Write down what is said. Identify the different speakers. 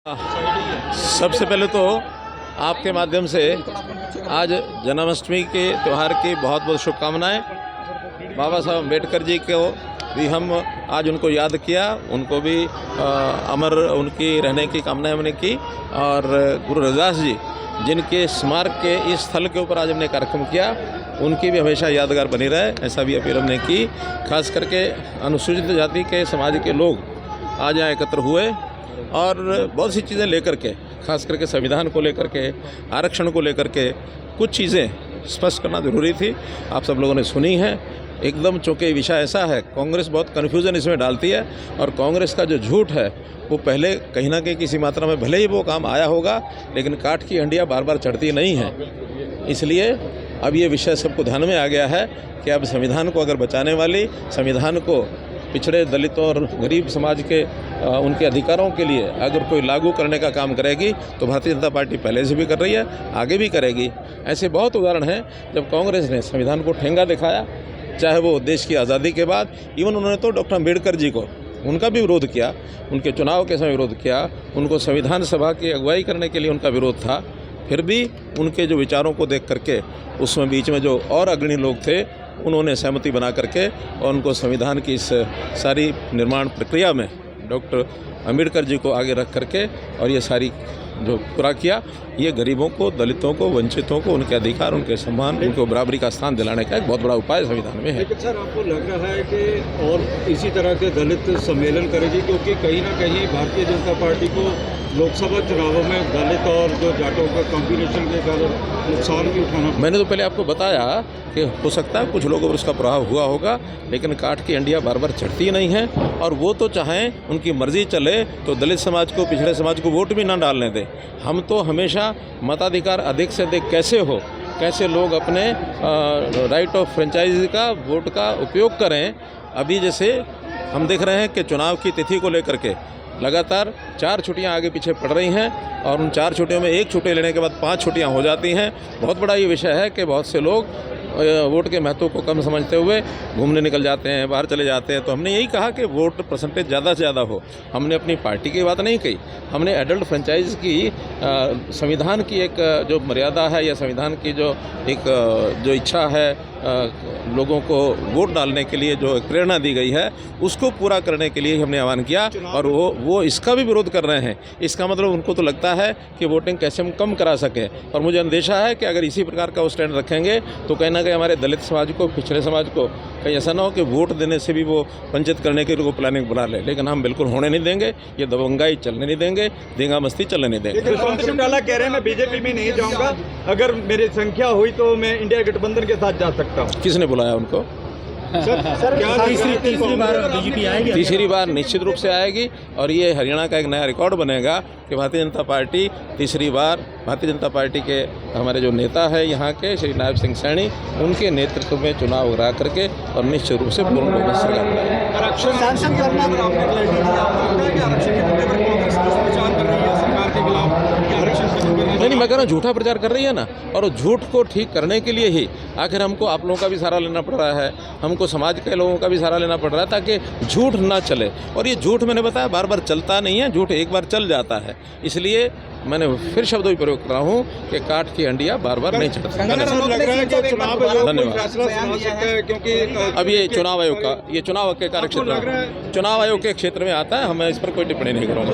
Speaker 1: सबसे पहले तो आपके माध्यम से आज जन्माष्टमी के त्यौहार की बहुत बहुत शुभकामनाएं। बाबा साहब अम्बेडकर जी को भी हम आज उनको याद किया, उनको भी अमर उनकी रहने की कामना हमने की। और गुरु रविदास जी जिनके स्मारक के इस स्थल के ऊपर आज हमने कार्यक्रम किया, उनकी भी हमेशा यादगार बनी रहे, ऐसा भी अपील हमने की। खास करके अनुसूचित जाति के समाज के लोग आज यहाँ एकत्र हुए और बहुत सी चीज़ें लेकर के, खास करके संविधान को लेकर के, आरक्षण को लेकर के कुछ चीज़ें स्पष्ट करना ज़रूरी थी। आप सब लोगों ने सुनी है एकदम, चूँकि विषय ऐसा है, कांग्रेस बहुत कन्फ्यूज़न इसमें डालती है और कांग्रेस का जो झूठ है वो पहले कहीं ना कहीं किसी मात्रा में भले ही वो काम आया होगा, लेकिन काठ की हंडिया बार बार चढ़ती नहीं है। इसलिए अब ये विषय सबको ध्यान में आ गया है कि अब संविधान को अगर बचाने वाली, संविधान को पिछड़े दलितों और गरीब समाज के उनके अधिकारों के लिए अगर कोई लागू करने का काम करेगी तो भारतीय जनता पार्टी पहले से भी कर रही है, आगे भी करेगी। ऐसे बहुत उदाहरण हैं जब कांग्रेस ने संविधान को ठेंगा दिखाया, चाहे वो देश की आज़ादी के बाद, इवन उन्होंने तो डॉक्टर अम्बेडकर जी को, उनका भी विरोध किया, उनके चुनाव के समय विरोध किया, उनको संविधान सभा की अगुवाई करने के लिए उनका विरोध था। फिर भी उनके जो विचारों को देख करके उसमें बीच में जो और अग्रणी लोग थे उन्होंने सहमति बना करके और उनको संविधान की इस सारी निर्माण प्रक्रिया में डॉक्टर अम्बेडकर जी को आगे रख करके और ये सारी जो पूरा किया, ये गरीबों को, दलितों को, वंचितों को उनके अधिकार, उनके सम्मान, उनको बराबरी का स्थान दिलाने का एक बहुत बड़ा उपाय संविधान में है।
Speaker 2: लेकिन सर, आपको लग रहा है कि और इसी तरह के दलित सम्मेलन करेगी, क्योंकि कहीं ना कहीं भारतीय जनता पार्टी को लोकसभा चुनावों में दलित और जो जाटों का कॉम्बिनेशन के कारण नुकसान भी उठाना।
Speaker 1: मैंने तो पहले आपको बताया कि हो सकता है कुछ लोगों पर उसका प्रभाव हुआ होगा, लेकिन काठ की हंडिया बार बार चढ़ती नहीं है। और वो तो चाहें उनकी मर्जी चले तो दलित समाज को, पिछड़े समाज को वोट भी ना डालने दें। हम तो हमेशा मताधिकार अधिक से अधिक कैसे हो, कैसे लोग अपने राइट ऑफ फ्रेंचाइजी का, वोट का उपयोग करें। अभी जैसे हम देख रहे हैं कि चुनाव की तिथि को लेकर के लगातार 4 छुट्टियां आगे पीछे पड़ रही हैं और उन 4 छुट्टियों में 1 छुट्टी लेने के बाद 5 छुट्टियां हो जाती हैं। बहुत बड़ा ये विषय है कि बहुत से लोग वोट के महत्व को कम समझते हुए घूमने निकल जाते हैं, बाहर चले जाते हैं। तो हमने यही कहा कि वोट परसेंटेज ज़्यादा से ज़्यादा हो। हमने अपनी पार्टी की बात नहीं कही, हमने एडल्ट फ्रेंचाइज की संविधान की एक जो मर्यादा है या संविधान की जो एक जो इच्छा है लोगों को वोट डालने के लिए जो प्रेरणा दी गई है, उसको पूरा करने के लिए हमने आह्वान किया। और वो इसका भी विरोध कर रहे हैं। इसका मतलब उनको तो लगता है कि वोटिंग कैसे हम कम करा सकें। और मुझे अंदेशा है कि अगर इसी प्रकार का वो स्टैंड रखेंगे तो कहीं ना कहीं हमारे दलित समाज को, पिछड़े समाज को कहीं ऐसा ना हो कि वोट देने से भी वो वंचित करने के लिए प्लानिंग बना ले। लेकिन हम बिल्कुल होने नहीं देंगे, ये दबंगाई चलने नहीं देंगे, देंगा मस्ती चलने नहीं देंगे।
Speaker 2: कह रहे हैं मैं बीजेपी में नहीं जाऊंगा, अगर मेरी संख्या हुई तो मैं इंडिया गठबंधन के साथ जा सकता हूँ।
Speaker 1: किसने बुलाया उनको?
Speaker 2: सर क्या तीसरी बार बीजेपी आएगी?
Speaker 1: तीसरी बार निश्चित रूप से आएगी और ये हरियाणा का एक नया रिकॉर्ड बनेगा कि भारतीय जनता पार्टी तीसरी बार, भारतीय जनता पार्टी के हमारे जो नेता है यहाँ के श्री नायब सिंह सैनी, उनके नेतृत्व में चुनाव करा करके और निश्चित रूप से पूर्ण बहुमत से नहीं, मैं कह रहा हूँ झूठा प्रचार कर रही है ना, और झूठ को ठीक करने के लिए ही आखिर हमको आप लोगों का भी सहारा लेना पड़ रहा है, हमको समाज के लोगों का भी सहारा लेना पड़ रहा है ताकि झूठ ना चले। और ये झूठ मैंने बताया बार बार चलता नहीं है, झूठ एक बार चल जाता है। इसलिए मैंने फिर शब्दों का प्रयोग कर रहा हूँ कि काठ की हंडिया बार बार नहीं चढ़ती। धन्यवाद। अब ये चुनाव आयोग का, ये चुनाव के कार्यक्षेत्र, चुनाव आयोग के क्षेत्र में आता है, मैं इस पर कोई टिप्पणी नहीं करूँगा।